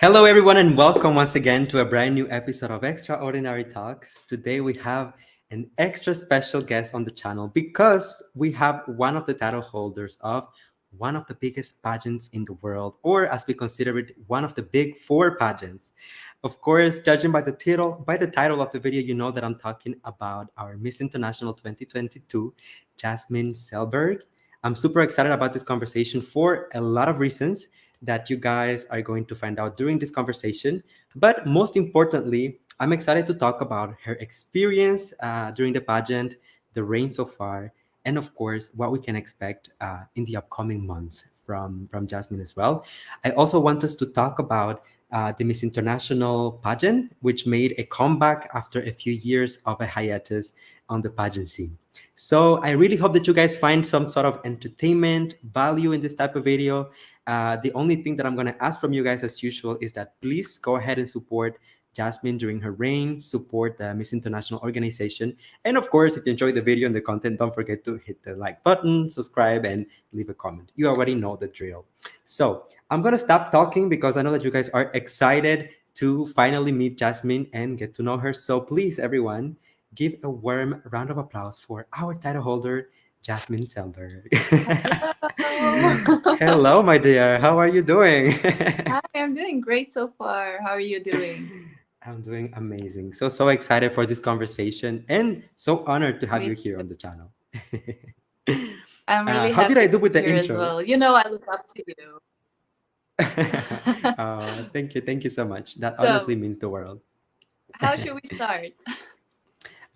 Hello, everyone, and welcome once again to a brand new episode of Extraordinary Talks. Today, we have an extra special guest on the channel because we have one of the title holders of one of the biggest pageants in the world, or as we consider it, one of the big four pageants. Of course, judging by the title of the video, you know that I'm talking about our Miss International 2022, Jasmin Selberg. I'm super excited about this conversation for a lot of reasons that you guys are going to find out during this conversation. But most importantly, I'm excited to talk about her experience during the pageant, the reign so far, and of course, what we can expect in the upcoming months from Jasmine as well. I also want us to talk about the Miss International pageant, which made a comeback after a few years of a hiatus on the pageant scene. So I really hope that you guys find some sort of entertainment value in this type of video. The only thing that I'm going to ask from you guys, as usual, is that please go ahead and support Jasmine during her reign, support the Miss International organization. And of course, if you enjoyed the video and the content, don't forget to hit the like button, subscribe, and leave a comment. You already know the drill. So I'm going to stop talking because I know that you guys are excited to finally meet Jasmine and get to know her. So please, everyone, give a warm round of applause for our title holder, Jasmin Selberg. Hello. Hello, my dear. How are you doing? Hi, I'm doing great so far. How are you doing? I'm doing amazing. So excited for this conversation and so honored to have Me you too. here on the channel. I'm really How did I happy do to with be the here as intro? well. You know, I look up to you. Thank you. Thank you so much. That honestly So, means the world. how should we start?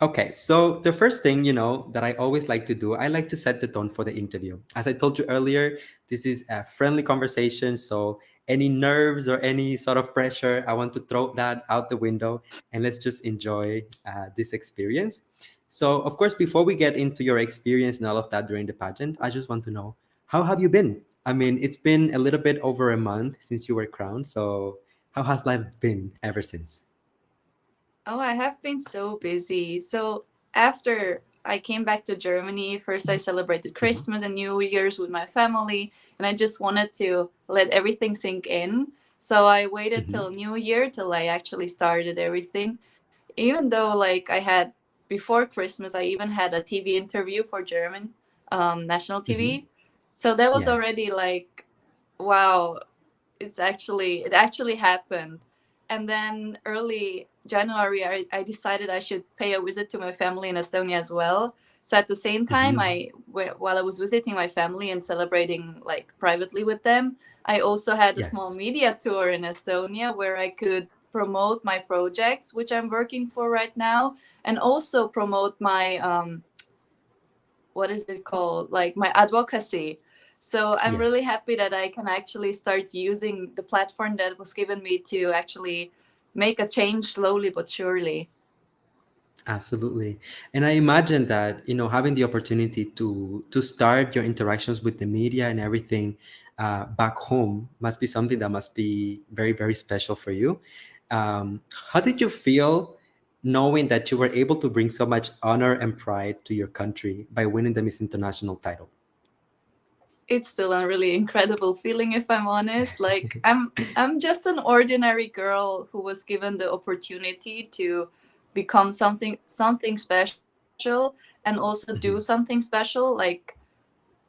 Okay, so the first thing, that I always like to do, I like to set the tone for the interview. As I told you earlier, this is a friendly conversation, so any nerves or any sort of pressure, I want to throw that out the window and let's just enjoy this experience. So, of course, before we get into your experience and all of that during the pageant, I just want to know, how have you been? I mean, it's been a little bit over a month since you were crowned, so how has life been ever since? Oh, I have been so busy. So, after I came back to Germany, first I celebrated Mhm. Christmas and New Year's with my family, and I just wanted to let everything sink in. So, I waited Mhm. till New Year till I actually started everything. Even though like I had before Christmas, I even had a TV interview for German national Mhm. TV. So that was Yeah. already like, wow, it actually happened. And then early January, I decided I should pay a visit to my family in Estonia as well. So at the same time, Mhm. while I was visiting my family and celebrating like privately with them, I also had a small Yes. media tour in Estonia where I could promote my projects, which I'm working for right now, and also promote my what is it called, like my advocacy. So I'm really Yes. happy that I can actually start using the platform that was given me to actually make a change slowly but surely. Absolutely. And I imagine that, having the opportunity to start your interactions with the media and everything back home must be something that must be very, very special for you. How did you feel knowing that you were able to bring so much honor and pride to your country by winning the Miss International title? It's still a really incredible feeling, if I'm honest. Like I'm just an ordinary girl who was given the opportunity to become something special and also do Mhm. something special. Like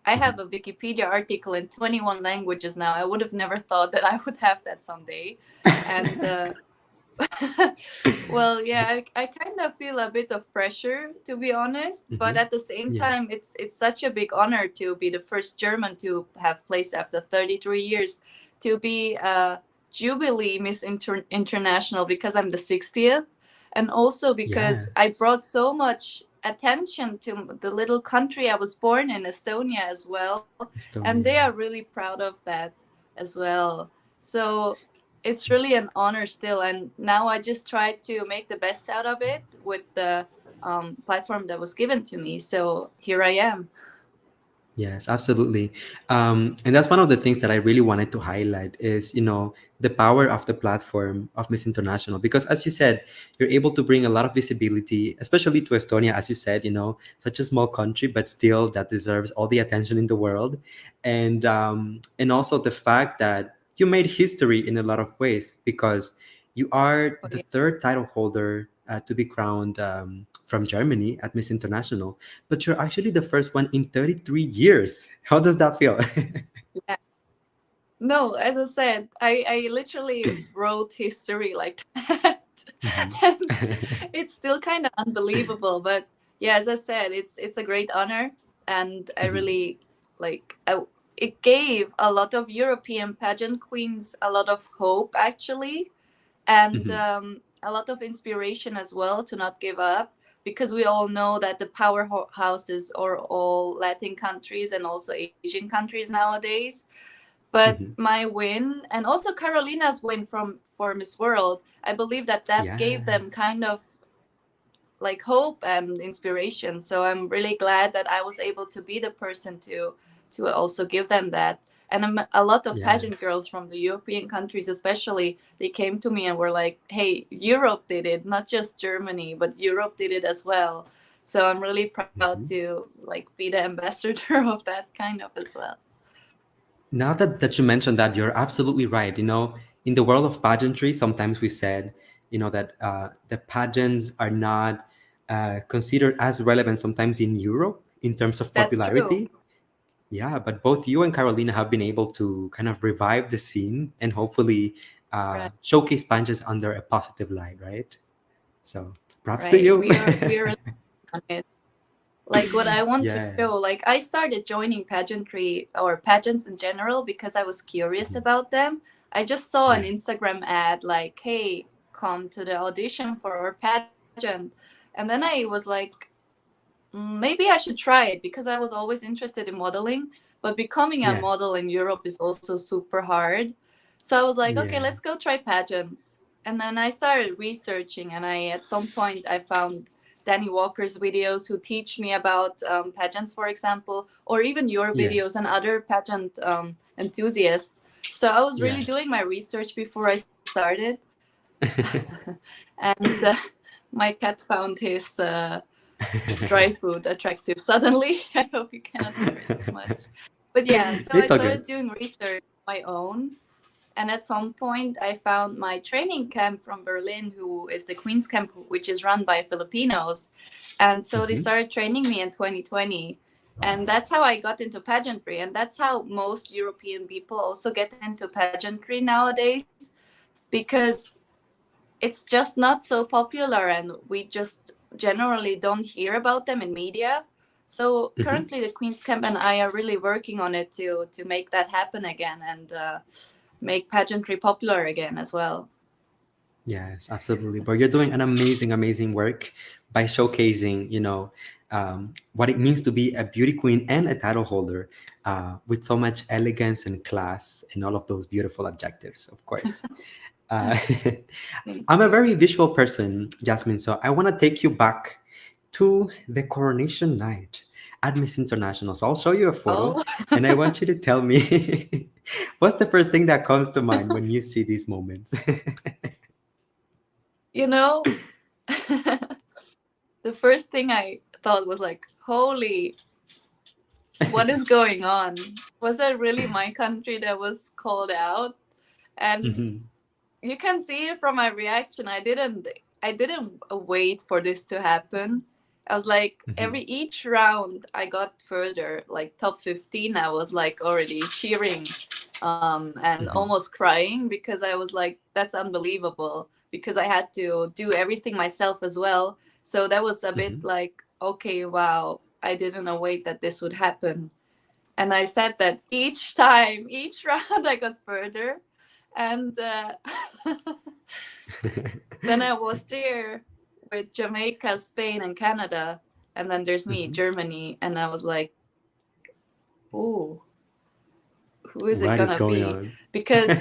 I have a Mhm. Wikipedia article in 21 languages now. I would have never thought that I would have that someday. And well, yeah, I kind of feel a bit of pressure to be honest, but Mhm. at the same Yeah. time, it's such a big honor to be the first German to have placed after 33 years, to be a Jubilee Miss International because I'm the 60th, and also because I Yes. brought so much attention to the little country I was born in, Estonia, as well, and they are Estonia. really proud of that as well. So it's really an honor still, and now I just try to make the best out of it with the platform that was given to me, so here I am. Yes, absolutely. And that's one of the things that I really wanted to highlight is, the power of the platform of Miss International. Because as you said, you're able to bring a lot of visibility, especially to Estonia, as you said, such a small country, but still that deserves all the attention in the world. And also the fact that, you made history in a lot of ways because you are Oh, the yeah. third title holder to be crowned from Germany at Miss International, but you're actually the first one in 33 years. How does that feel? Yeah. No, as I said, I literally wrote history like that. Mhm. And it's still kind of unbelievable. But yeah, as I said, it's a great honor. And I Mhm. really it gave a lot of European pageant queens a lot of hope, actually, and Mhm. a lot of inspiration as well to not give up, because we all know that the powerhouses are all Latin countries and also Asian countries nowadays. But Mhm. my win, and also Carolina's win for Miss World, I believe that that gave them Yes. kind of like hope and inspiration. So I'm really glad that I was able to be the person to also give them that. And a lot of Yeah. pageant girls from the European countries, especially, they came to me and were like, "Hey, Europe did it, not just Germany, but Europe did it as well." So I'm really proud Mhm. to like be the ambassador of that kind of as well. Now that you mentioned that, you're absolutely right. In the world of pageantry, sometimes we said, that the pageants are not considered as relevant sometimes in Europe in terms of That's true. popularity. Yeah, but both you and Carolina have been able to kind of revive the scene and hopefully Right. showcase pageants under a positive light, right? So props to Right. you. We are really on it. Like what I want to Yeah. show, like I started joining pageantry or pageants in general because I was curious Mhm. about them. I just saw an Yeah. Instagram ad like, "Hey, come to the audition for our pageant." And then I was like, maybe I should try it, because I was always interested in modeling, but becoming a Yeah. model in Europe is also super hard. So I was like, "Okay, Yeah. let's go try pageants." And then I started researching, and I at some point I found Danny Walker's videos who teach me about pageants, for example, or even your Yeah. videos and other pageant enthusiasts. So I was Yeah. really doing my research before I started, and my cat found his dry food attractive suddenly. I hope you cannot hear it too much. But yeah, so I It's all good. started doing research on my own. And at some point, I found my training camp from Berlin, who is the Queen's Camp, which is run by Filipinos. And so they Mhm. started training me in 2020. And that's how I got into pageantry. And that's how most European people also get into pageantry nowadays, because it's just not so popular, and we just generally don't hear about them in media. So Mhm. currently the Queen's Camp and I are really working on it to make that happen again, and make pageantry popular again as well. Yes, absolutely. But you're doing an amazing, amazing work by showcasing, what it means to be a beauty queen and a title holder with so much elegance and class and all of those beautiful adjectives, of course. Uh, Thank I'm a you. very visual person, Jasmine, so I want to take you back to the coronation night at Miss International. So I'll show you a photo Oh, and I want you to tell me what's the first thing that comes to mind when you see these moments? you know, the first thing I thought was like, holy, what is going on? Was that really my country that was called out? And Mhm. you can see it from my reaction. I didn't wait for this to happen. I was like, Mhm. every each round I got further, like top 15, I was like already cheering, and Mhm. almost crying, because I was like, that's unbelievable, because I had to do everything myself as well. So that was a bit Mhm. like, okay, wow, I didn't await that this would happen. And I said that each time, each round I got further. And then I was there with Jamaica, Spain, and Canada. And then there's me, Mhm. Germany. And I was like, ooh, who is it What gonna is going be? on? Because,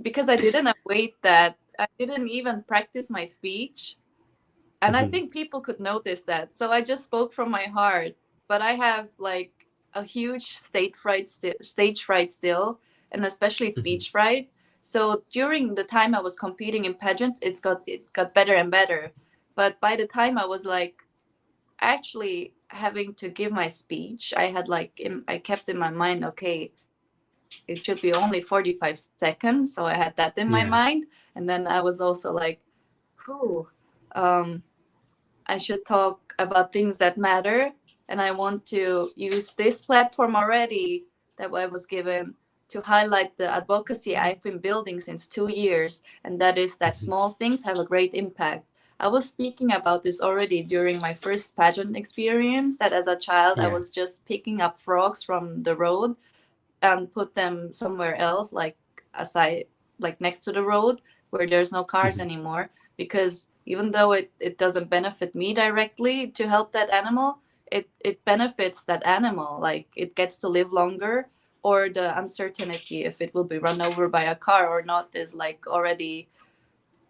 because I didn't await that. I didn't even practice my speech. And I Mhm. think people could notice that. So I just spoke from my heart. But I have like a huge stage fright still, and especially Mhm. speech fright. So during the time I was competing in pageant, it got better and better. But by the time I was like actually having to give my speech, I had like I kept in my mind, okay, it should be only 45 seconds. So I had that in my Yeah. mind. And then I was also like, whew, um, I should talk about things that matter. And I want to use this platform already that I was given to highlight the advocacy I've been building since 2 years. And that is that Mhm. small things have a great impact. I was speaking about this already during my first pageant experience, that as a child, I Yeah. was just picking up frogs from the road and put them somewhere else, like aside, like next to the road where there's no cars Mhm. anymore. Because even though it doesn't benefit me directly to help that animal, it benefits that animal. Like it gets to live longer, or the uncertainty if it will be run over by a car or not is like already,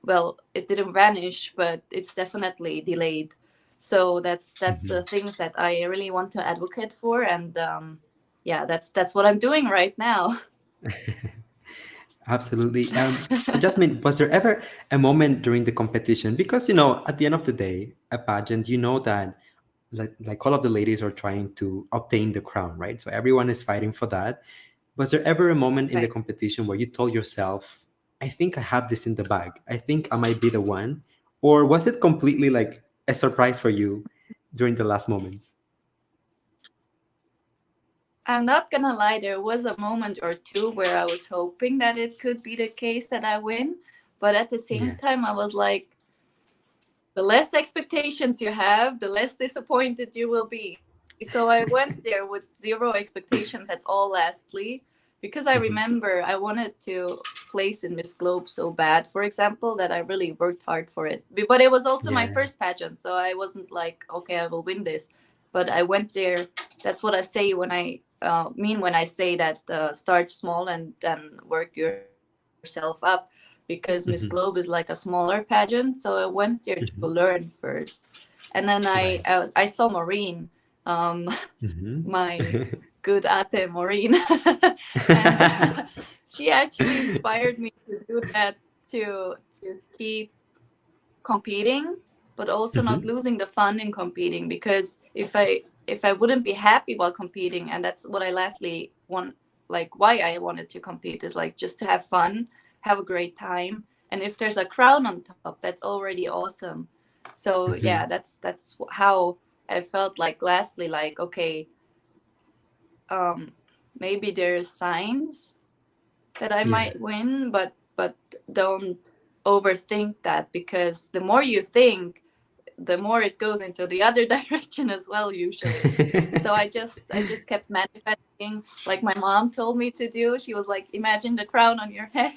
well, it didn't vanish, but it's definitely delayed. So that's the Mhm. things that I really want to advocate for. And yeah, that's what I'm doing right now. Absolutely. So, Jasmine, was there ever a moment during the competition? Because, at the end of the day, a pageant, that like all of the ladies are trying to obtain the crown, right? So everyone is fighting for that. Was there ever a moment in the Right. competition where you told yourself, I think I have this in the bag. I think I might be the one? Or was it completely like a surprise for you during the last moments? I'm not gonna lie, there was a moment or two where I was hoping that it could be the case that I win, but at the same Yeah. time I was like, the less expectations you have, the less disappointed you will be. So I went there with zero expectations at all, lastly, because I Hmm. remember I wanted to place in Miss Globe so bad, for example, that I really worked hard for it. But it was also my Yeah. first pageant, so I wasn't like, okay, I will win this. But I went there. That's what I say when I mean when I say that start small and then work yourself up, because Miss Globe is like a Hmm. smaller pageant. So I went there to learn Hmm. first, and then I Right. saw Maureen, um, Hmm. my good ate Maureen, and she actually inspired me to do that, to keep competing, but also not Hmm. losing the fun in competing. Because if I wouldn't be happy while competing, and that's what I lastly want, like why I wanted to compete is like just to have fun, have a great time, and if there's a crown on top, that's already awesome. So yeah, Hmm. that's how I felt like lastly, like okay, um maybe there's signs that I Yeah. might win, but don't overthink that, because the more you think, the more it goes into the other direction as well, usually. So I just kept manifesting like my mom told me to do. She was like, imagine the crown on your head.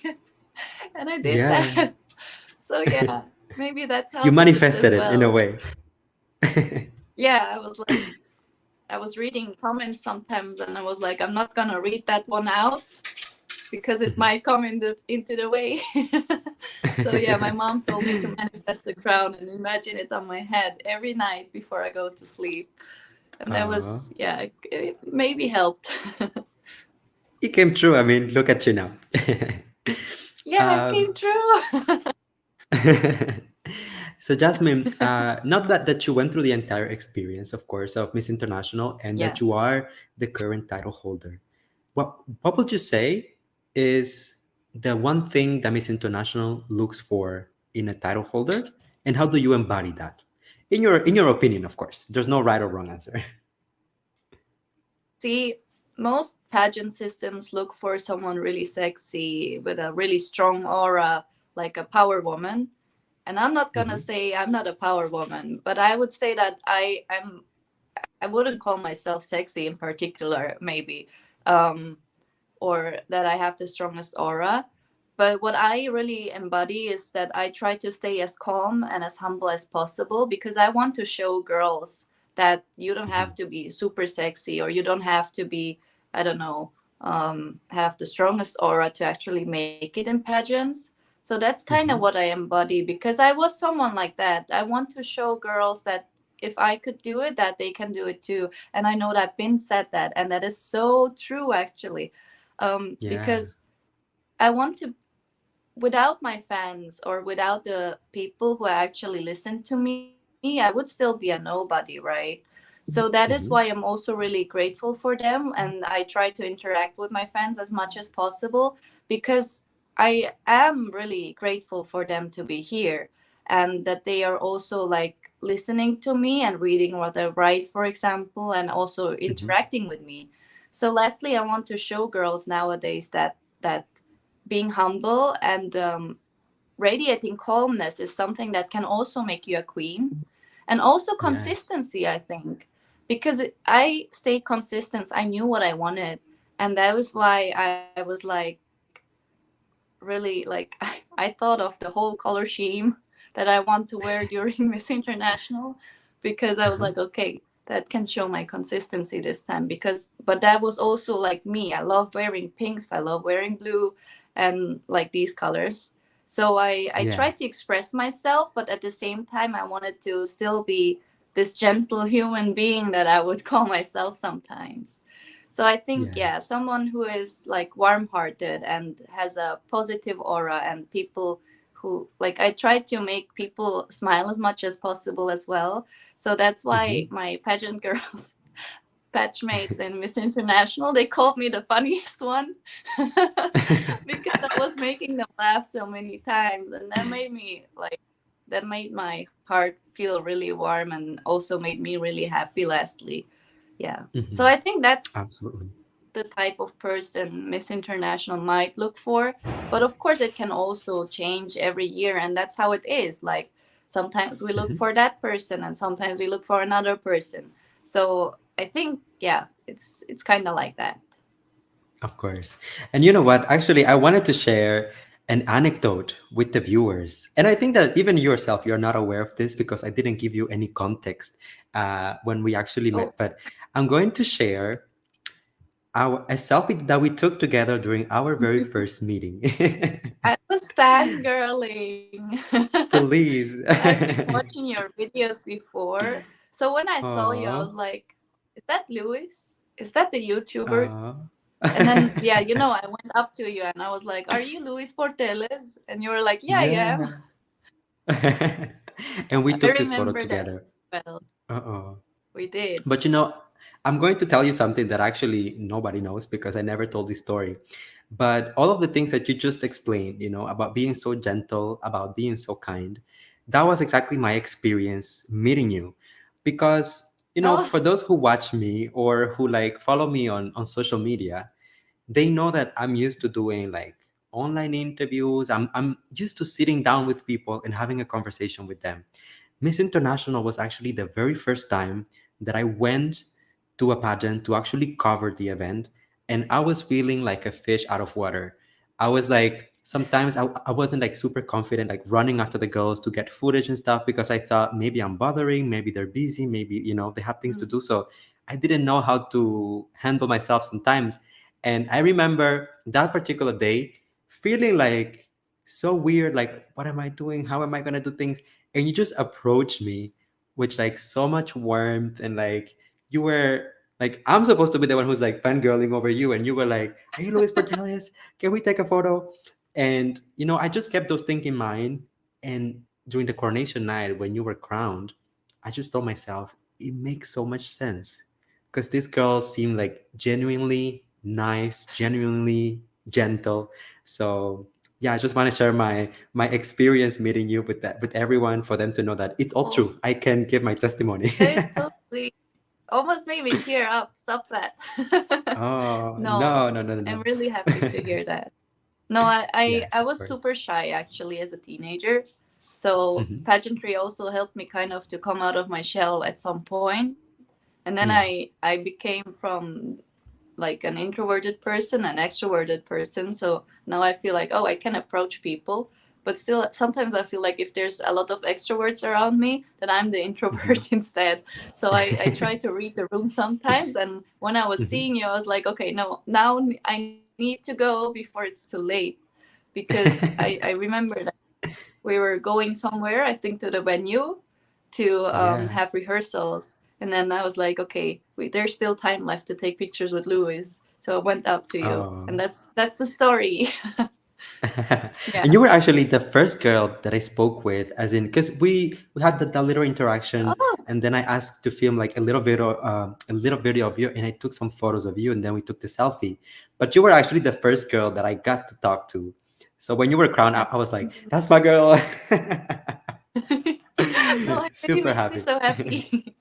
And I did Yeah. that. So yeah, maybe that You helped as manifested it in a well. way. Yeah, I was like, I was reading comments sometimes and I was like, I'm not gonna read that one out because it Mhm. might come into the way. So yeah, my mom told me to manifest a crown and imagine it on my head every night before I go to sleep. And that Oh, was, yeah, it maybe helped. it came true. I mean, look at you now. Yeah, it um, came true. so, Jasmine, not that you went through the entire experience, of course, of Miss International, and Yeah. that you are the current title holder. What would you say is the one thing that Miss International looks for in a title holder, and how do you embody that? In your opinion, of course. There's no right or wrong answer. See, most pageant systems look for someone really sexy with a really strong aura, like a power woman. And I'm not gonna Hmm. say I'm not a power woman, but I would say that I wouldn't call myself sexy in particular, maybe, um, or that I have the strongest aura. But what I really embody is that I try to stay as calm and as humble as possible, because I want to show girls that you don't Hmm. have to be super sexy, or you don't have to be, I don't know, have the strongest aura to actually make it in pageants. So that's kind of what Hmm. I embody, because I was someone like that. I want to show girls that if I could do it, that they can do it too. And I know that Bin said that, and that is so true, actually, Yeah. because I want to, without my fans or without the people who actually listen to me, I would still be a nobody, right? So that is Hmm. why I'm also really grateful for them, and I try to interact with my fans as much as possible, because I am really grateful for them to be here, and that they are also like listening to me and reading what I write, for example, and also Hmm. interacting with me. So lastly, I want to show girls nowadays that being humble and radiating calmness is something that can also make you a queen. And also Yes. consistency, I think, because I stayed consistent. I knew what I wanted, and that was why I was like really like I thought of the whole color scheme that I want to wear during Miss International, because I was like, Uh-huh. okay, that can show my consistency this time. Because but that was also like me. I love wearing pinks, I love wearing blue, and like these colors. So I Yeah. tried to express myself, but at the same time I wanted to still be this gentle human being that I would call myself sometimes. So I think, yeah, Yes. someone who is like warm-hearted and has a positive aura, and people who like, I try to make people smile as much as possible as well. So that's why Hmm. my pageant girls, batchmates in Miss International, they called me the funniest one because I was making them laugh so many times, and that made me like, that made my heart feel really warm, and also made me really happy lastly. Yeah. So Hmm. I think that's Absolutely. the type of person Miss International might look for. But of course, it can also change every year, and that's how it is. Like sometimes we look Hmm. for that person, and sometimes we look for another person. So I think, yeah, it's kind of like that. Of course. And you know what? Actually, I wanted to share an anecdote with the viewers. And I think that even yourself, you're not aware of this because I didn't give you any context when we actually Oh, met. But I'm going to share a selfie that we took together during our very first meeting. I was fangirling. Please. I've been watching your videos before. So when I saw you, I was Aww. like, is that Louis? Is that the YouTuber? Aww. And then, yeah, I went up to you and I was like, are you Luis Portelles? And you were like, yeah, I am. Yeah. And we I took this photo remember that. together. Well, Uh-oh. we did. But I'm going to tell you something that actually nobody knows because I never told this story. But all of the things that you just explained, about being so gentle, about being so kind, that was exactly my experience meeting you. Because, Oh, for those who watch me or who like follow me on social media, they know that I'm used to doing like online interviews. I'm used to sitting down with people and having a conversation with them. Miss International was actually the very first time that I went to a pageant to actually cover the event, and I was feeling like a fish out of water. I was like, sometimes I wasn't like super confident, like running after the girls to get footage and stuff because I thought maybe I'm bothering, maybe they're busy, maybe, they have things to mm, do. So I didn't know how to handle myself sometimes. And I remember that particular day feeling like so weird, like, what am I doing? How am I going to do things? And you just approached me with like so much warmth, and like you were like, I'm supposed to be the one who's like fangirling over you, and you were like, are you Luis Portales? Can we take a photo? And I just kept those things in mind. And during the coronation night when you were crowned, I just told myself it makes so much sense because this girl seemed like genuinely nice, genuinely gentle. So yeah, I just want to share my experience meeting you with that, with everyone, for them to know that it's all oh, true. I can give my testimony. that is so sweet. Almost made me tear up. Stop that. Oh No, no, no, no, no, I'm no. really happy to hear that. No, I Yes, of was course. super shy actually as a teenager. So Hmm. pageantry also helped me kind of to come out of my shell at some point. And then Yeah. I became from like an introverted person an extroverted person. So now I feel like, oh, I can approach people. But still sometimes I feel like if there's a lot of extroverts around me, then I'm the Hmm. introvert instead. So I try to read the room sometimes, and when I was Hmm. seeing you I was like, okay, no, now I need to go before it's too late. Because I remember that we were going somewhere, I think to the venue, to Yeah. have rehearsals. And then I was like, okay, there's still time left to take pictures with Louis. So I went up to you, and Oh. that's the story. And Yeah. you were actually the first girl that I spoke with, as in, because we had the little Oh, interaction and then I asked to film like a little video of you, and I took some photos of you, and then we took the selfie. But you were actually the first girl that I got to talk to. So when you were crowned, I was like, "That's my girl." No, it really Super makes me happy. so happy.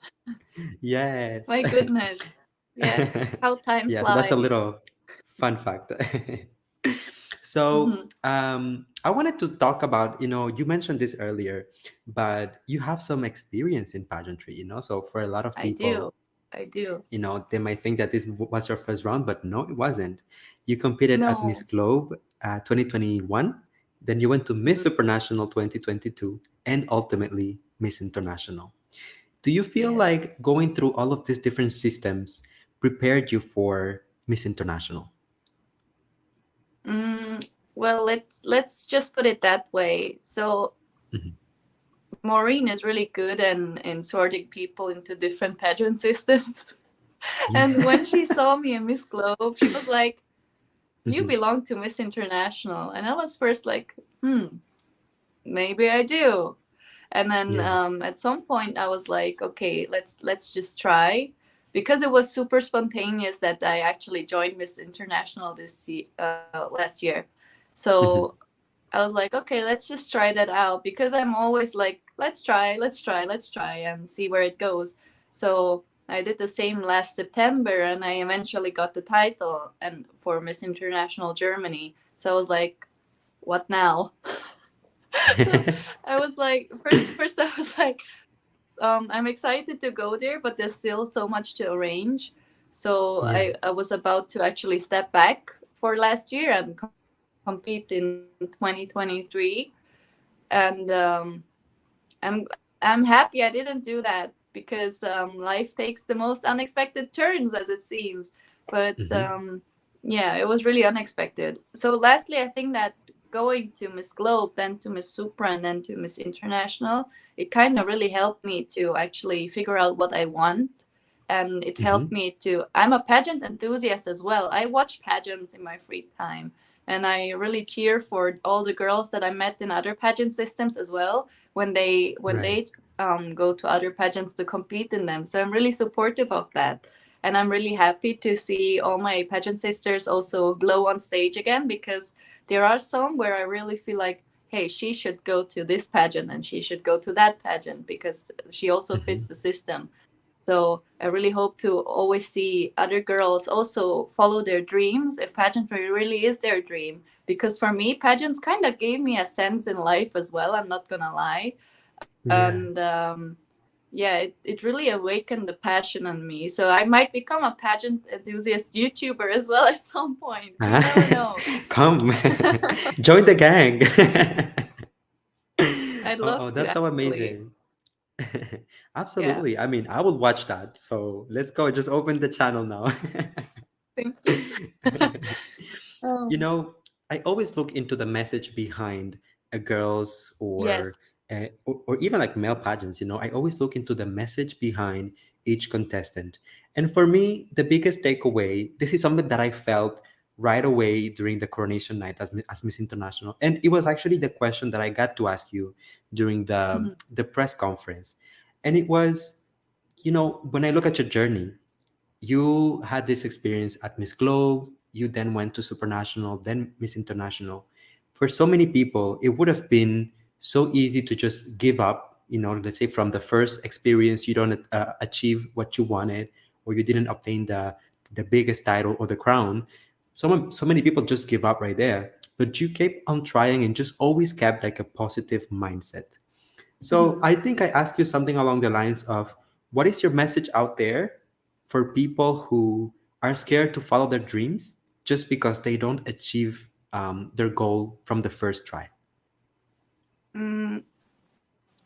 Yes. My goodness. Yeah, how time Yeah, so that's a flies. little fun fact. So Mhm. I wanted to talk about, you mentioned this earlier, but you have some experience in pageantry, so for a lot of I do. people, I do. they might think that this was your first round, but no, it wasn't. You competed at Miss No. Globe 2021, then you went to Miss Mhm. Supranational 2022, and ultimately Miss International. Do you feel Yes. like going through all of these different systems prepared you for Miss International? Well, let's just put it that way. So Mhm. Maureen is really good in sorting people into different pageant systems. And Yeah. when she saw me in Miss Globe, she was like, "You Mhm. belong to Miss International." And I was first like, maybe I do. And then Yeah. at some point I was like, okay, let's just try, because it was super spontaneous that I actually joined Miss International last year. So Mhm. I was like, okay, let's just try that out, because I'm always like, let's try and see where it goes. So I did the same last September, and I eventually got the title and for Miss International Germany. So I was like, what now? So I was like, first I was like, I'm excited to go there, but there's still so much to arrange. So Yeah. I was about to actually step back for last year and compete in 2023. And I'm happy I didn't do that, because life takes the most unexpected turns, as it seems. But Mhm. yeah, it was really unexpected. So lastly, I think that going to Miss Globe, then to Miss Supra, and then to Miss International, it kind of really helped me to actually figure out what I want. And it helped Mhm. me to, I'm a pageant enthusiast as well. I watch pageants in my free time. And I really cheer for all the girls that I met in other pageant systems as well, when Right. they go to other pageants to compete in them. So I'm really supportive of that. And I'm really happy to see all my pageant sisters also glow on stage again, because there are some where I really feel like, hey, she should go to this pageant and she should go to that pageant, because she also fits Mhm. the system. So I really hope to always see other girls also follow their dreams, if pageantry really is their dream. Because for me, pageants kind of gave me a sense in life as well, I'm not gonna lie. And Yeah. yeah, it really awakened the passion in me. So I might become a pageant enthusiast YouTuber as well at some point. You never know. Come, join the gang. I'd Oh, love oh, to that's so actually. amazing. Yeah, Absolutely. I mean, I would watch that. So let's go. Just open the channel now. thank you. you um, know, I always look into the message behind a girl's yes. or even like male pageants. I always look into the message behind each contestant. And for me, the biggest takeaway, this is something that I felt right away during the coronation night as Miss International. And it was actually the question that I got to ask you during the, Mhm. the press conference. And it was, when I look at your journey, you had this experience at Miss Globe, you then went to Supernational, then Miss International. For so many people, it would have been so easy to just give up. Let's say from the first experience, you don't achieve what you wanted, or you didn't obtain the biggest title or the crown. So many people just give up right there. But you kept on trying and just always kept like a positive mindset. So Mhm. I think I asked you something along the lines of, what is your message out there for people who are scared to follow their dreams just because they don't achieve their goal from the first try? Mm,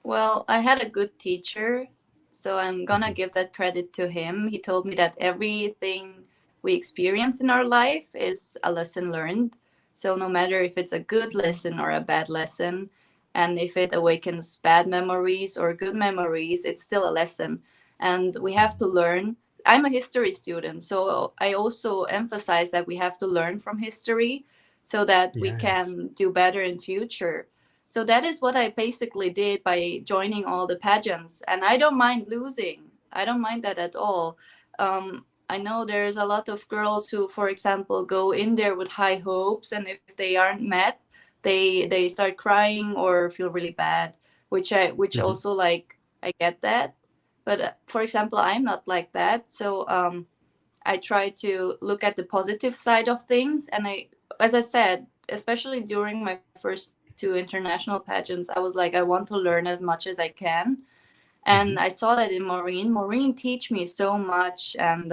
well, I had a good teacher, so I'm gonna Mhm. give that credit to him. He told me that everything we experience in our life is a lesson learned. So no matter if it's a good lesson or a bad lesson, and if it awakens bad memories or good memories, it's still a lesson. And we have to learn. I'm a history student, so I also emphasize that we have to learn from history so that we Yes. can do better in future. So that is what I basically did by joining all the pageants. And I don't mind losing. I don't mind that at all. I know there's a lot of girls who, for example, go in there with high hopes, and if they aren't met, they start crying or feel really bad, which Mhm. also, like, I get that. But for example, I'm not like that. So I try to look at the positive side of things. And as I said, especially during my first two international pageants, I was like, I want to learn as much as I can. And I Mhm. saw that in Maureen. Maureen teach me so much, and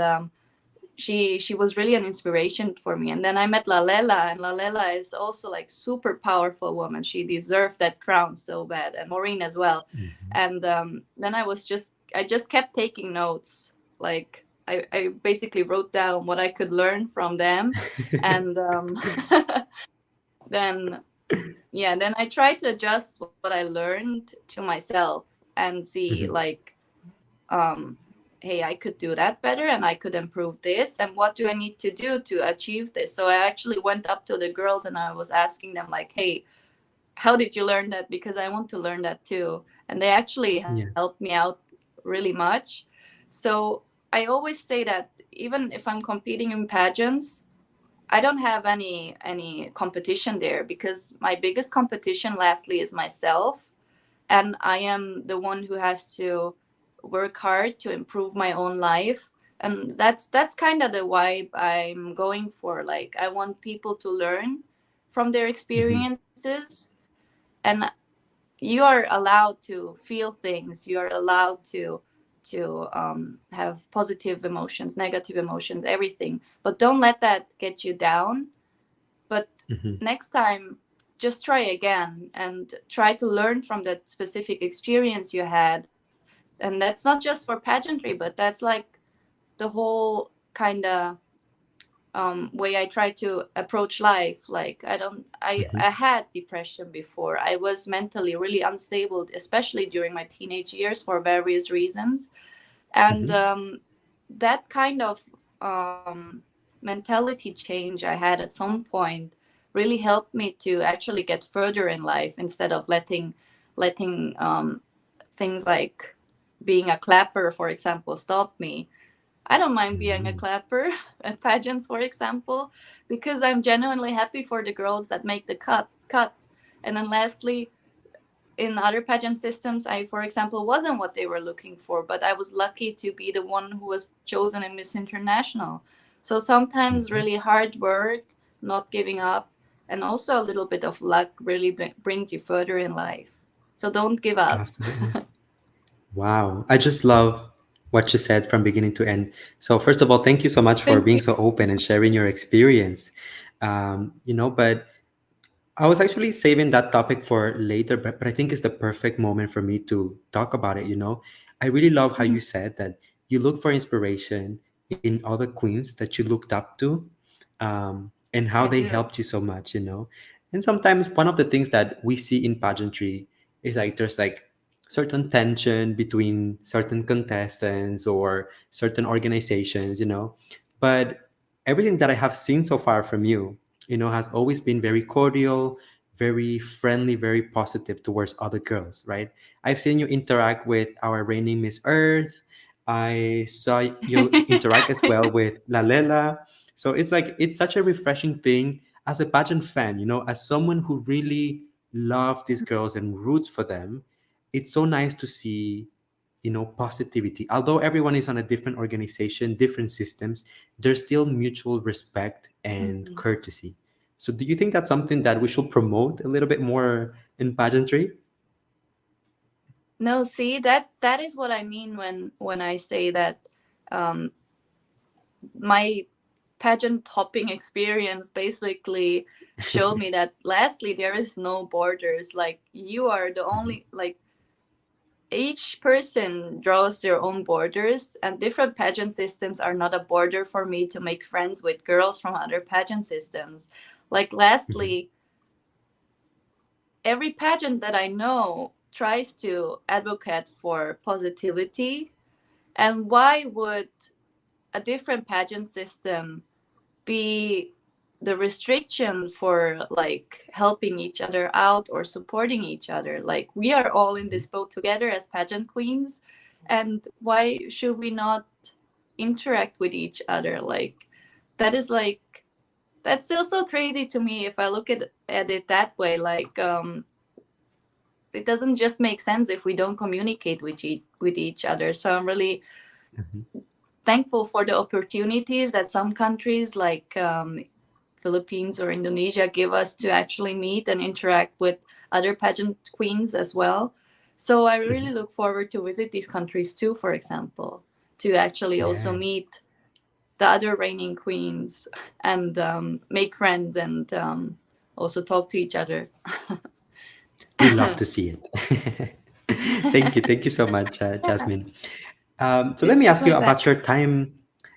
she was really an inspiration for me. And then I met Lalela, and Lalela is also like super powerful woman. She deserved that crown so bad, and Maureen as well. Mhm. And then I just kept taking notes. Like I basically wrote down what I could learn from them, and then yeah, then I try to adjust what I learned to myself and see, Mhm. like, um, hey, I could do that better and I could improve this. And what do I need to do to achieve this? So I actually went up to the girls and I was asking them, like, hey, how did you learn that? Because I want to learn that too. And they actually Yeah. helped me out really much. So I always say that even if I'm competing in pageants, I don't have any competition there, because my biggest competition lastly is myself, and I am the one who has to work hard to improve my own life. And that's kind of the vibe I'm going for. Like, I want people to learn from their Mhm. experiences, and you are allowed to feel things. You are allowed to have positive emotions, negative emotions, everything. But don't let that get you down. But Mhm. next time, just try again and try to learn from that specific experience you had. And that's not just for pageantry, but that's like the whole kind of way I try to approach life. Like, I Mhm. had depression before. I was mentally really unstable, especially during my teenage years, for various reasons. And Mhm. that kind of mentality change I had at some point really helped me to actually get further in life, instead of letting things like being a clapper, for example, stop me. I don't mind being a Mhm. clapper at pageants, for example, because I'm genuinely happy for the girls that make the cut. And then lastly, in other pageant systems, I, for example, wasn't what they were looking for, but I was lucky to be the one who was chosen in Miss International. So sometimes Mhm. really hard work, not giving up, and also a little bit of luck really brings you further in life. So don't give up. Absolutely. Wow. I just love what you said from beginning to end. So, first of all, thank you so much for Thank being you. so open and sharing your experience. But I was actually saving that topic for later, but I think it's the perfect moment for me to talk about it. I really love how Mhm. you said that you look for inspiration in other queens that you looked up to, and how I they do. helped you so much. And sometimes one of the things that we see in pageantry is like there's like certain tension between certain contestants or certain organizations. But everything that I have seen so far from you, has always been very cordial, very friendly, very positive towards other girls, right? I've seen you interact with our reigning Miss Earth. I saw you interact as well with Lalela. So it's like, it's such a refreshing thing as a pageant fan, as someone who really loves these girls and roots for them. It's so nice to see positivity. Although everyone is on a different organization, different systems, there's still mutual respect and Mhm. courtesy. So do you think that's something that we should promote a little bit more in pageantry? No, see, that is what I mean when I say that um, my pageant hopping experience basically showed me that lastly there is no borders. Like, you are the Mhm. only, like, each person draws their own borders, and different pageant systems are not a border for me to make friends with girls from other pageant systems. Like, Mhm. lastly, every pageant that I know tries to advocate for positivity. And why would a different pageant system be the restriction for like helping each other out or supporting each other. Like we are all in this boat together as pageant queens, and why should we not interact with each other? Like that is like, that's still so crazy to me if I look at it that way. Like it doesn't just make sense if we don't communicate with each other. So I'm really Mhm. thankful for the opportunities that some countries like Philippines or Indonesia give us to actually meet and interact with other pageant queens as well. So I really Mhm. look forward to visit these countries too, for example, to actually also Yeah, meet the other reigning queens and make friends and also talk to each other. we love to see it. Thank you so much, Jasmine. So let It's me just ask my you pleasure. about your time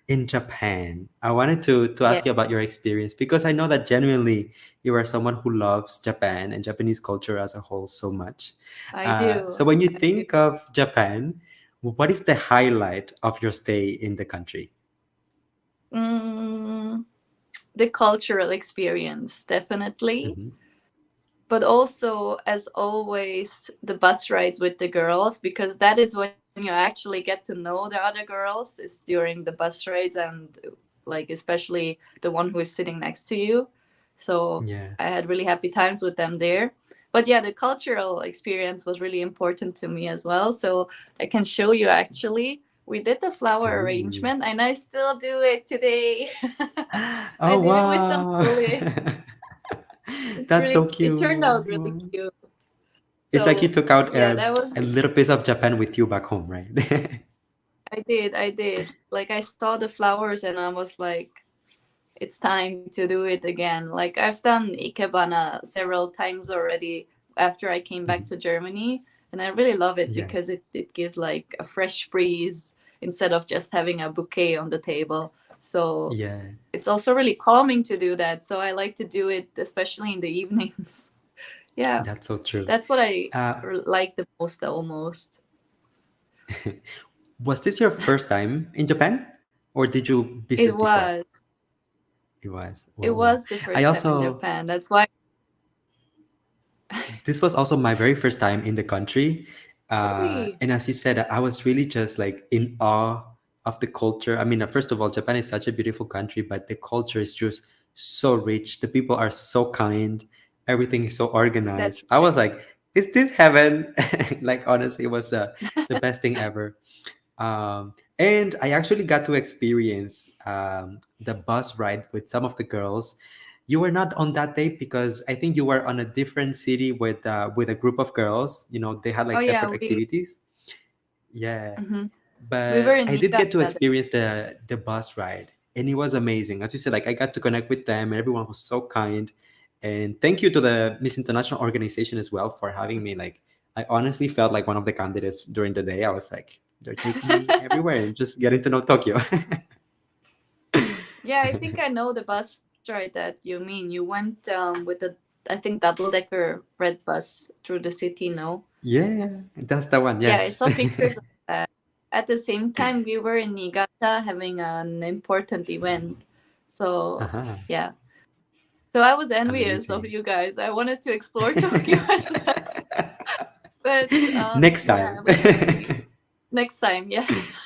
in Japan. I wanted to Yeah, ask you about your experience because I know that genuinely you are someone who loves Japan and Japanese culture as a whole so much. I do. So when you I do. think of Japan, what is the highlight of your stay in the country? Mm, the cultural experience, definitely. Hmm. But also, as always, the bus rides with the girls, because that is when you actually get to know the other girls, is during the bus rides, and like especially the one who is sitting next to you. So Yeah. I had really happy times with them there. But yeah, the cultural experience was really important to me as well. So I can show you actually. We did the flower Oh. arrangement and I still do it today. I Oh did it with some wow. tulips. That's so It turned out really cute. cute. It's like you So took out yeah, that a was, little piece of Japan with you back home, right? I did. Like I saw the flowers and I was like, it's time to do it again. Like I've done Ikebana several times already after I came back Mhm. to Germany, and I really love it Yeah, because it gives like a fresh breeze instead of just having a bouquet on the table. So yeah, it's also really calming to do that. So I like to do it especially in the evenings. Yeah, that's so true. that's what I Uh, like the most almost. was this your first time in Japan, or did you It visit before? was. It was. It Whoa. was the I first time in also Japan. That's why. this was also my very first time in the country, Really? and as you said, I was really just like in awe of the culture. I mean, first of all, Japan is such a beautiful country, but the culture is just so rich. The people are so kind. Everything is so That's organized. I was like, is this heaven? Like honestly, it was the right. best thing ever. And I actually got to experience the bus ride with some of the girls. You were not on that day because I think you were on a different city with a group of girls. You know, they had Oh like yeah, separate activities. Yeah, mhm. We were but in I did get to Niigata. experience the bus ride, and it was amazing. As you said, like I got to connect with them, and everyone was so kind. And thank you to the Miss International organization as well for having me. Like I honestly felt like one of the candidates during the day. I was like, they're taking me everywhere and just getting to know Tokyo. Yeah, I think I know the bus ride that you mean. You went with the, I think, double decker red bus through the city. No. Yeah, that's the one. Yeah, I Yes. saw pictures of that. At the same time, we were in Niigata having an important event. So Uh-huh. yeah. So I was envious of Amazing. you guys. I wanted to explore Tokyo as well. But Next yeah, time. but next time, yes.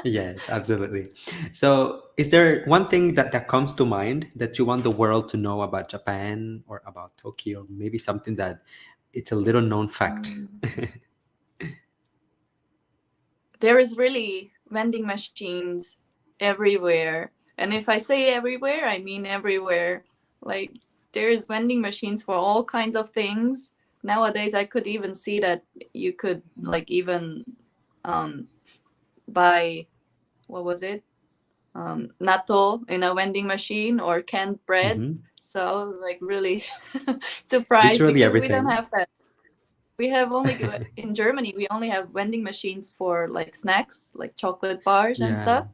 Yes, absolutely. So, is there one thing that comes to mind that you want the world to know about Japan or about Tokyo? Maybe something that it's a little known fact. Mm. There is really vending machines everywhere. And if I say everywhere, I mean everywhere. Like there's vending machines for all kinds of things. Nowadays I could even see that you could like even um buy, what was it? Natto in a vending machine or canned bread. Hmm. So I was like really surprised Literally because we don't everything. have that. We have only in Germany. We only have vending machines for like snacks, like chocolate bars and Yeah, stuff,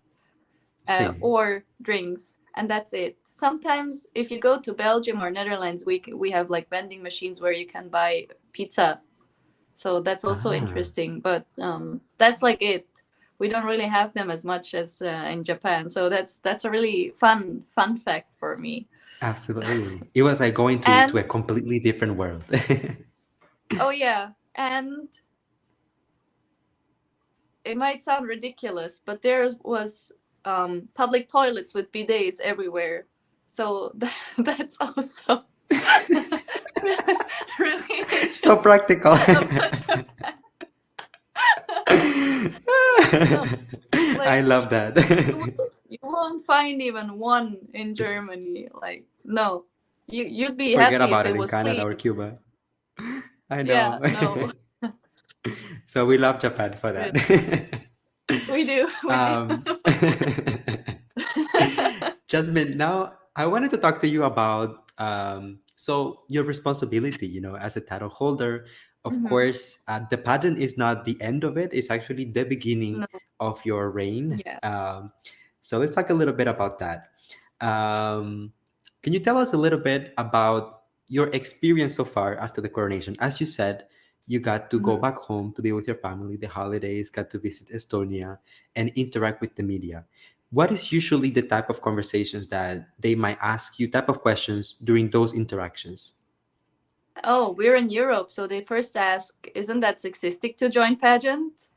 same. or drinks, and that's it. Sometimes, if you go to Belgium or Netherlands, we have like vending machines where you can buy pizza. So that's also Ah. interesting. But that's like it. We don't really have them as much as in Japan. So that's a really fun fact for me. Absolutely. It was like going to a And completely different world. oh yeah, and it might sound ridiculous, but there was public toilets with bidets everywhere. So that's also really So interesting practical. about Japan. No, I like love that. you won't find even one in Germany. Like no, you'd be Forget happy if about it it in was Canada or clean. Cuba. I know. Yeah, no, So we love Japan for really. that. We do, we do. um, Jasmine, now I wanted to talk to you about so your responsibility, as a title holder. Of Hmm. course, the pageant is not the end of it; it's actually the beginning No, of your reign. yeah. So let's talk a little bit about that. Um, can you tell us a little bit about your experience so far after the coronation? As you said, you got to go Mhm. back home to be with your family, the holidays, got to visit Estonia and interact with the media. What is usually the type of conversations that they might ask you, type of questions during those interactions? Oh, we're in Europe, so they first ask, "Isn't that sexistic to join pageant?"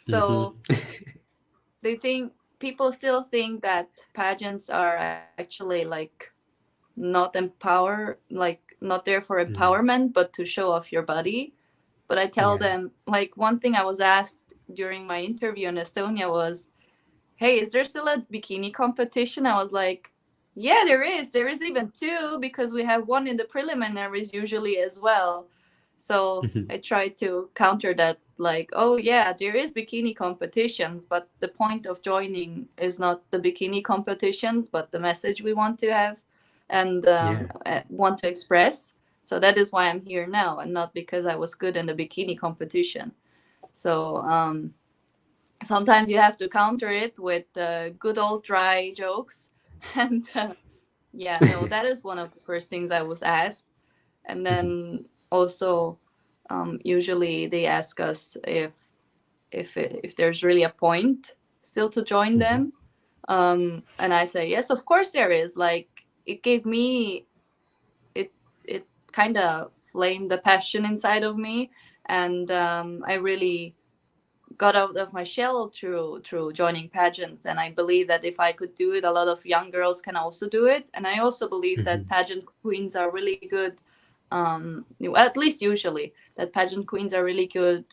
So Mm-hmm. they think people still think that pageants are actually like not not there for empowerment, but to show off your body. But I tell Yeah. them, like, one thing I was asked during my interview in Estonia was, "Hey, is there still a bikini competition?" I was like, "Yeah, there is. There is even two because we have one in the preliminaries usually as well." So Mm-hmm. I tried to counter that, like, "Oh, yeah, there is bikini competitions, but the point of joining is not the bikini competitions, but the message we want to have and Yeah. want to express. So that is why I'm here now, and not because I was good in the bikini competition." So sometimes you have to counter it with good old dry jokes. And yeah, no, that is one of the first things I was asked. And Mm-hmm. then also, usually they ask us if there's really a point still to join Mm-hmm. them. And I say yes, of course there is. Like, it gave me it it kind of flamed the passion inside of me, and I really got out of my shell through joining pageants. And I believe that if I could do it, a lot of young girls can also do it. And I also believe that Mm-hmm. pageant queens are really good, at least usually, that pageant queens are really good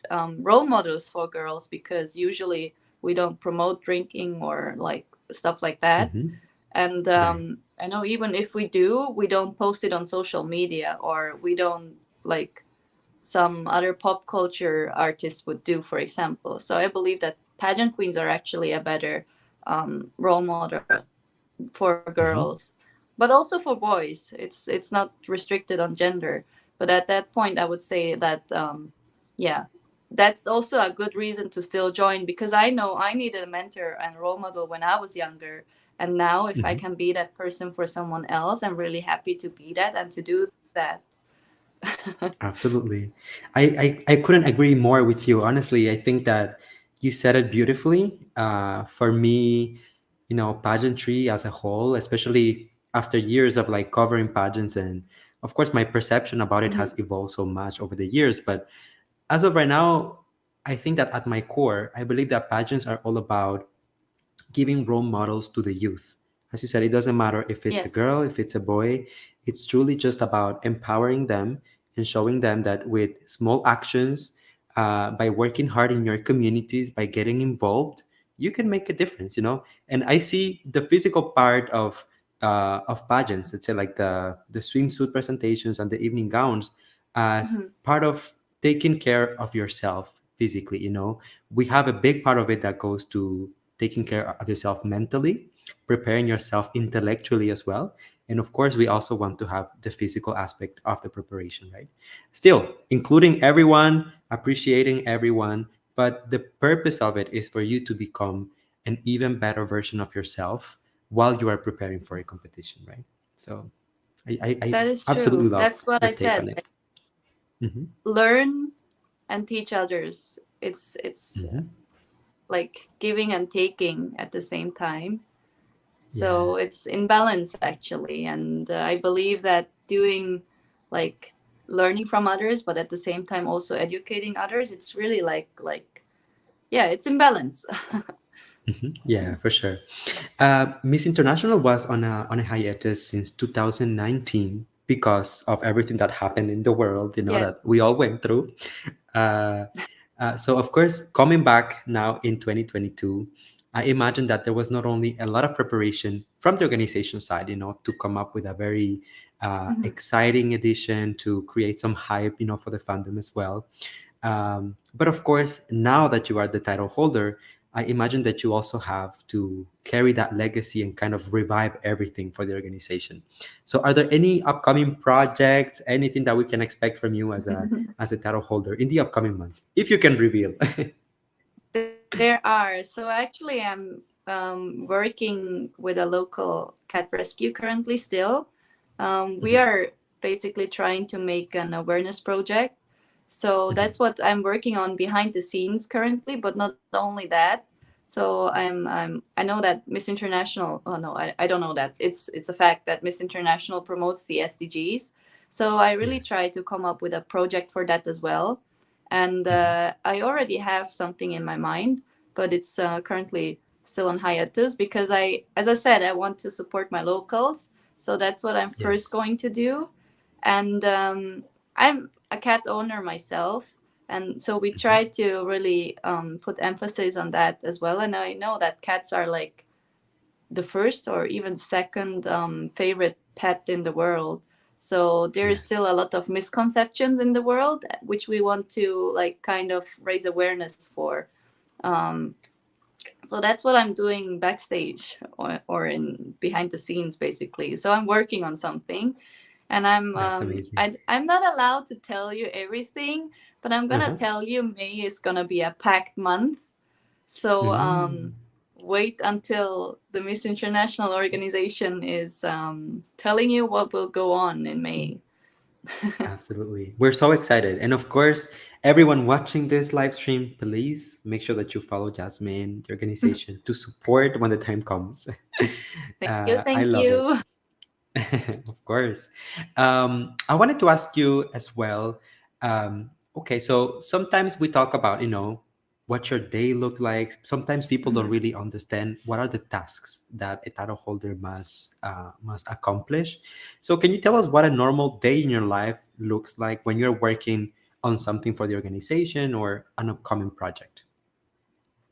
role models for girls, because usually we don't promote drinking or like stuff like that. Mm-hmm. And Right. I know even if we do, we don't post it on social media, or we don't like some other pop culture artists would do, for example. So I believe that pageant queens are actually a better role model for Mm-hmm. girls, but also for boys. It's not restricted on gender. But at that point, I would say that yeah, that's also a good reason to still join, because I know I needed a mentor and role model when I was younger. And now, if I Mm-hmm. can be that person for someone else, I'm really happy to be that and to do that. Absolutely. I couldn't agree more with you. Honestly, I think that you said it beautifully. For me, pageantry as a whole, especially after years of like covering pageants, and of course, my perception about it Mhm. has evolved so much over the years. But as of right now, I think that at my core, I believe that pageants are all about giving role models to the youth. As you said, it doesn't matter if it's a Yes. girl, if it's a boy, it's truly just about empowering them and showing them that with small actions, by working hard in your communities, by getting involved, you can make a difference. And I see the physical part of pageants, let's say like the swimsuit presentations and the evening gowns, as Mhm. part of taking care of yourself physically. We have a big part of it that goes to taking care of yourself mentally, preparing yourself intellectually as well. And of course, we also want to have the physical aspect of the preparation, right? Still, including everyone, appreciating everyone, but the purpose of it is for you to become an even better version of yourself while you are preparing for a competition, right? So I That is absolutely true. love That's what your I take on said. it. Like, Hmm. learn and teach others. It's Hmm. like giving and taking at the same time. Yeah. So it's in balance actually, and I believe that doing like learning from others, but at the same time also educating others, it's really like yeah, it's in balance. Yeah, for sure. Miss International was on a hiatus since 2019 because of everything that happened in the world, Yeah. that we all went through. Uh, so, of course, coming back now in 2022, I imagine that there was not only a lot of preparation from the organization side, to come up with a very exciting edition, to create some hype, for the fandom as well. But of course, now that you are the title holder, I imagine that you also have to carry that legacy and kind of revive everything for the organization. So, are there any upcoming projects, anything that we can expect from you as a title holder in the upcoming months, if you can reveal? There are. So actually, I'm working with a local cat rescue currently still. We Mhm. are basically trying to make an awareness project. So Mhm. that's what I'm working on behind the scenes currently, but not only that. So I know that Miss International. Oh no, I don't know that. It's a fact that Miss International promotes the SDGs. So I really Yes. try to come up with a project for that as well, and Mhm. I already have something in my mind, but it's currently still on hiatus because as I said, I want to support my locals. So that's what I'm first Yes. going to do, and I'm a cat owner myself, and so we Mhm. try to really put emphasis on that as well. And I know that cats are like the first or even second favorite pet in the world. So there is Yes. still a lot of misconceptions in the world, which we want to like kind of raise awareness for. Um, so that's what I'm doing backstage or in behind the scenes, basically. So I'm working on something, and That's amazing. I'm not allowed to tell you everything, but I'm gonna Uh-huh. tell you May is gonna be a packed month. So Mm. wait until the Miss International organization is telling you what will go on in May. Absolutely. We're so excited. And of course, everyone watching this live stream, please make sure that you follow Jasmine, the organization, to support when the time comes. Thank you, I thank love it. you. Of course. I wanted to ask you as well. Okay, so sometimes we talk about, what your day look like. Sometimes people don't Mhm. really understand what are the tasks that a title holder must accomplish. So, can you tell us what a normal day in your life looks like when you're working on something for the organization or an upcoming project?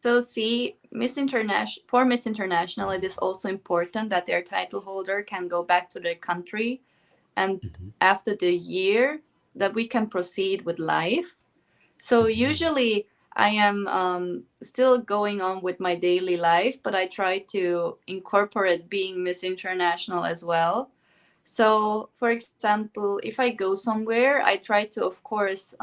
So see, Miss International, it is also important that their title holder can go back to their country, and Mhm. after the year that we can proceed with life. So Mhm. usually I am still going on with my daily life, but I try to incorporate being Miss International as well. So, for example, if I go somewhere, I try to, of course,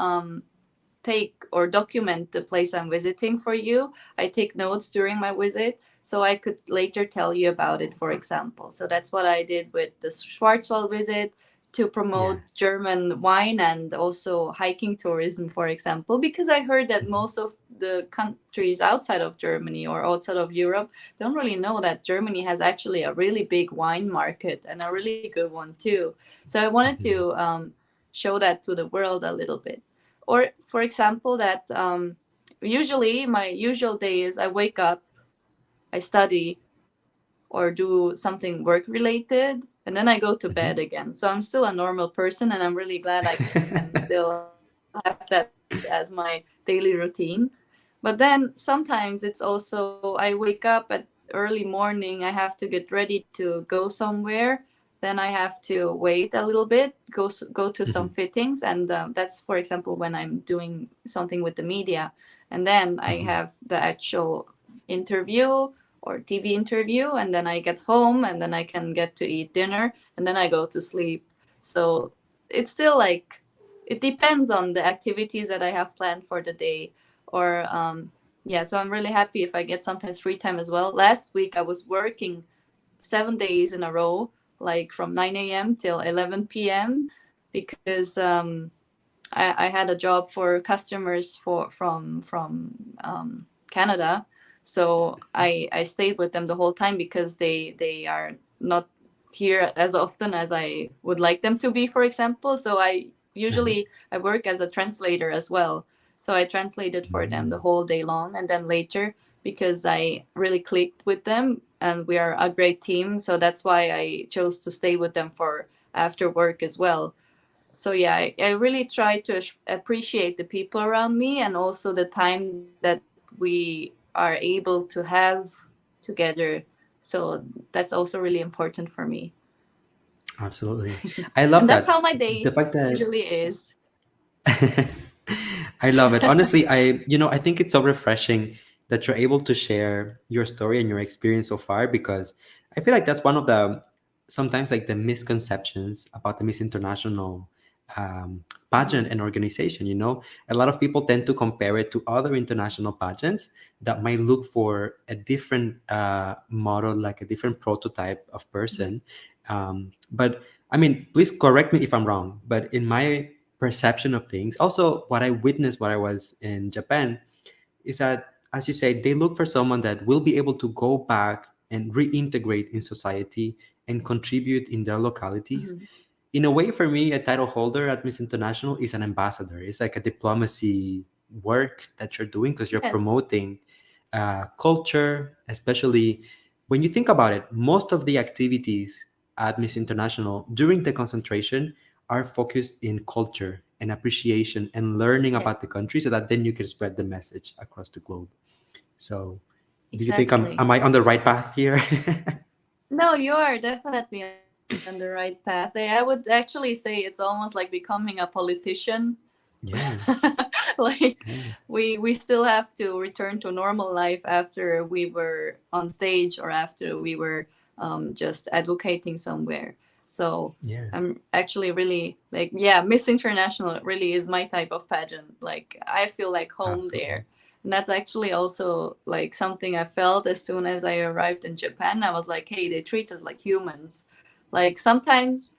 take or document the place I'm visiting for you. I take notes during my visit so I could later tell you about it, for example. So that's what I did with the Schwarzwald visit to Yeah. promote German wine and also hiking tourism, for example, because I heard that Mhm. most of the countries outside of Germany or outside of Europe don't really know that Germany has actually a really big wine market and a really good one too. So I wanted to Mhm. show that to the world a little bit. Or, for example, that usually my usual day is I wake up, I study, or do something work related, and then I go to Mhm. bed again. So I'm still a normal person, and I'm really glad I can still have that as my daily routine. But then sometimes it's also I wake up at early morning, I have to get ready to go somewhere. Then I have to wait a little bit, go to some Mhm. fittings, and that's, for example, when I'm doing something with the media. And then I Mhm. have the actual interview or TV interview, and then I get home, and then I can get to eat dinner, and then I go to sleep. So it's still like it depends on the activities that I have planned for the day. Or yeah, so I'm really happy if I get sometimes free time as well. Last week I was working 7 days in a row, like from 9 a.m. till 11 p.m. because I had a job for customers from Canada. So I stayed with them the whole time because they are not here as often as I would like them to be, for example. So I Uh-huh. usually I work as a translator as well. So I translated for them the Mm. whole day long, and then later, because I really clicked with them and we are a great team, so that's why I chose to stay with them for after work as well. So yeah, I really try to appreciate the people around me and also the time that we are able to have together. So that's also really important for me. Absolutely. I And love that's how that. my The day fact that usually is. I love it. Honestly, I think it's so refreshing that you're able to share your story and your experience so far, because I feel like that's one of the sometimes like the misconceptions about the Miss International pageant Mhm. and organization. A lot of people tend to compare it to other international pageants that might look for a different model, like a different prototype of person. But I mean, please correct me if I'm wrong, but in my perception of things, also what I witnessed while I was in Japan, is that, as you say, they look for someone that will be able to go back and reintegrate in society and contribute in their localities. Mhm. In a way, for me, a title holder at Miss International is an ambassador. It's like a diplomacy work that you're doing, because you're Yes. promoting culture, especially when you think about it. Most of the activities at Miss International during the concentration are focused in culture and appreciation and learning about Yes. the country, so that then you can spread the message across the globe. So, do you think Exactly. am I on the right path here? No, you are definitely on the right path. I would actually say it's almost like becoming a politician. Yeah, Like yeah, we still have to return to normal life after we were on stage or after we were just advocating somewhere. So yeah, I'm actually really like, yeah, Miss International really is my type of pageant. Like I feel like home absolutely. there. And that's actually also like something I felt as soon as I arrived in Japan. I was like, hey, they treat us like humans. Like sometimes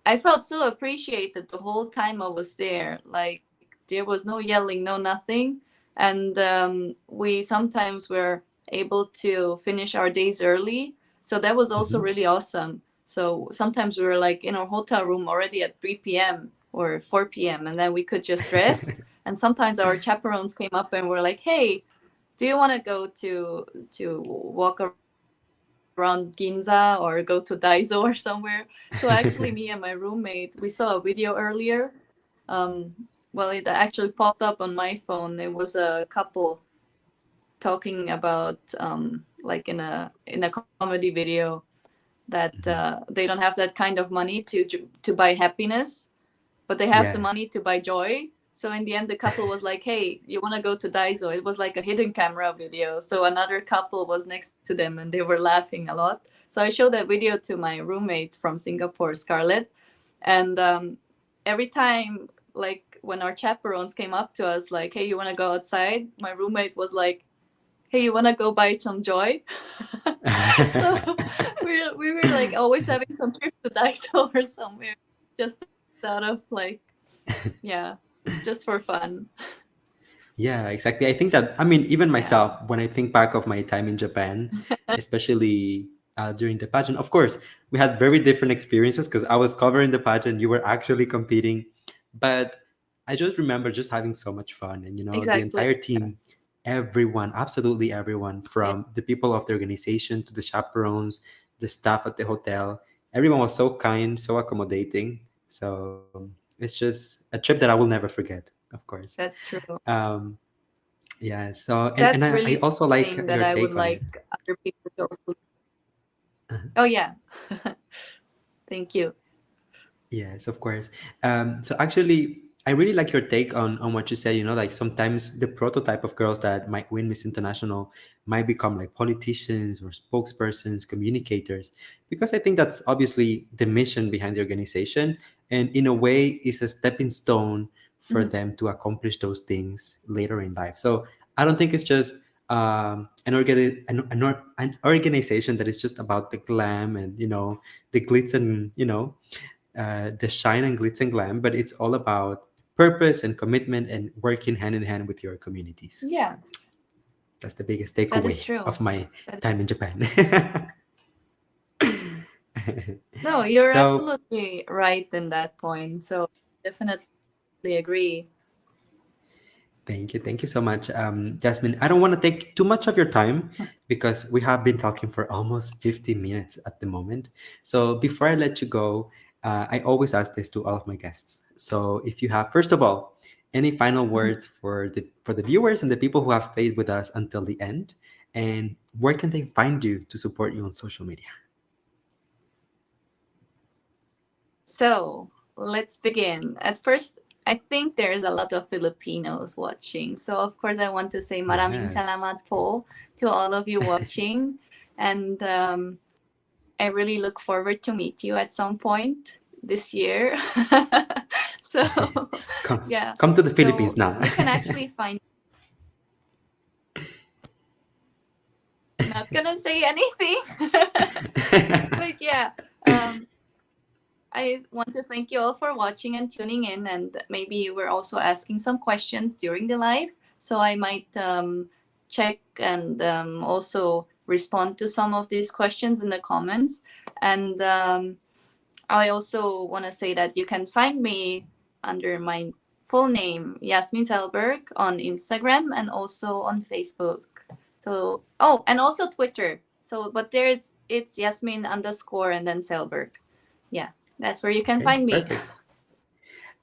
I felt so appreciated the whole time I was there. Like there was no yelling, no nothing, and we sometimes were able to finish our days early. So that was also Hmm. really awesome. So sometimes we were like in our hotel room already at 3 p.m. or 4 p.m. and then we could just rest. And sometimes our chaperones came up and were like, "Hey, do you want to go to walk around Ginza or go to Daiso or somewhere?" So actually, me and my roommate, we saw a video earlier. Well, it actually popped up on my phone. It was a couple talking about like in a comedy video that they don't have that kind of money to buy happiness, but they have the Yeah. money to buy joy. So in the end, the couple was like, "Hey, you want to go to Daiso?" It was like a hidden camera video. So another couple was next to them, and they were laughing a lot. So I showed that video to my roommate from Singapore, Scarlett, and every time, like when our chaperones came up to us, like, "Hey, you want to go outside?" My roommate was like, "Hey, you want to go buy some joy?" So we were like always having some trip to Daiso or somewhere, just out of like, yeah, just for fun. Yeah, exactly. I think that, I mean, even Yeah. myself, when I think back of my time in Japan, especially during the pageant, of course, we had very different experiences, because I was covering the pageant, you were actually competing. But I just remember just having so much fun. And, the Exactly. entire Yeah. team, everyone, absolutely everyone, Yeah. from the people of the organization to the chaperones, the staff at the hotel, everyone was so kind, so accommodating. So it's just a trip that I will never forget, of course. That's true. Um, yeah. So and That's I really also like something that your I would take on like it. other people to also. Uh-huh. Oh yeah. Thank you. Yes, of course. So actually, I really like your take on what you said. Like sometimes the prototype of girls that might win Miss International might become like politicians or spokespersons, communicators, because I think that's obviously the mission behind the organization, and in a way, is a stepping stone for Mhm. them to accomplish those things later in life. So I don't think it's just an organization that is just about the glam and the glitz and the shine and glitz and glam, but it's all about purpose and commitment and working hand in hand with your communities. Yeah. That's the biggest That is takeaway true. of my That time in Japan. No, you're So absolutely right in that point. So definitely agree. thank you so much, Jasmine. I don't want to take too much of your time because we have been talking for almost 50 minutes at the moment. So before I let you go, I always ask this to all of my guests. So if you have, first of all, any final words for the viewers and the people who have stayed with us until the end, and where can they find you to support you on social media? So let's begin. At first, I think there's a lot of Filipinos watching. So of course, I want to say maraming Yes. salamat po to all of you watching, and I really look forward to meet you at some point this year. So come, yeah, come to the Philippines so now. you can actually find. Not gonna say anything, but yeah. Um, I want to thank you all for watching and tuning in, and maybe you were also asking some questions during the live, so I might check and also respond to some of these questions in the comments. And I also want to say that you can find me under my full name, Jasmin Selberg, on Instagram and also on Facebook. So, oh, and also Twitter. So, but there it's Jasmin underscore and then Selberg. Yeah, that's where you can Okay, find me. perfect.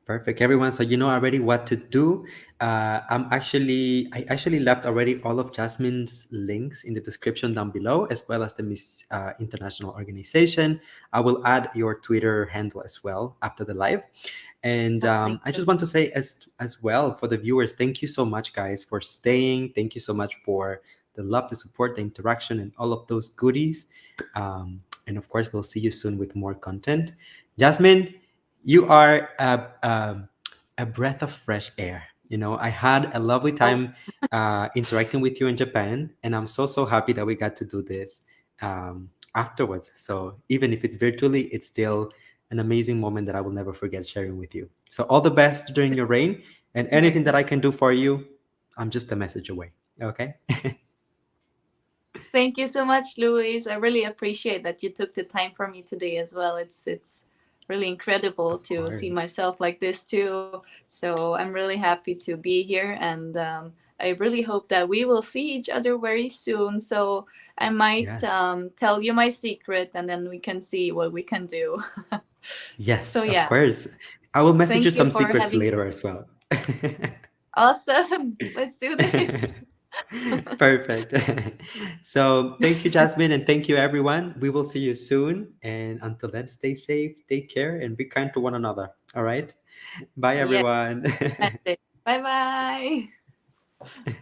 Perfect, everyone. So you know already what to do. I actually left already all of Jasmine's links in the description down below, as well as the Miss International Organization. I will add your Twitter handle as well after the live. And Oh, thank I you. just want to say as well for the viewers, thank you so much, guys, for staying. Thank you so much for the love, the support, the interaction, and all of those goodies. And of course, we'll see you soon with more content. Jasmine, you are a breath of fresh air. You know, I had a lovely Oh, time interacting with you in Japan, and I'm so happy that we got to do this afterwards. So even if it's virtually, it's still an amazing moment that I will never forget sharing with you. So all the best during your reign, and yeah. anything that I can do for you, I'm just a message away. Okay? Thank you so much, Louise. I really appreciate that you took the time for me today as well. It's really incredible Of to see course. myself like this too. So I'm really happy to be here, and I really hope that we will see each other very soon. So I might Yes. tell you my secret, and then we can see what we can do. Yes, So of yeah, course. I will message you thank you some for secrets having. later as well. Awesome. Let's do this. Perfect. So thank you, Jasmine, and thank you, everyone. We will see you soon. And until then, stay safe, take care, and be kind to one another. All right. Bye, Yes. everyone. Bye bye.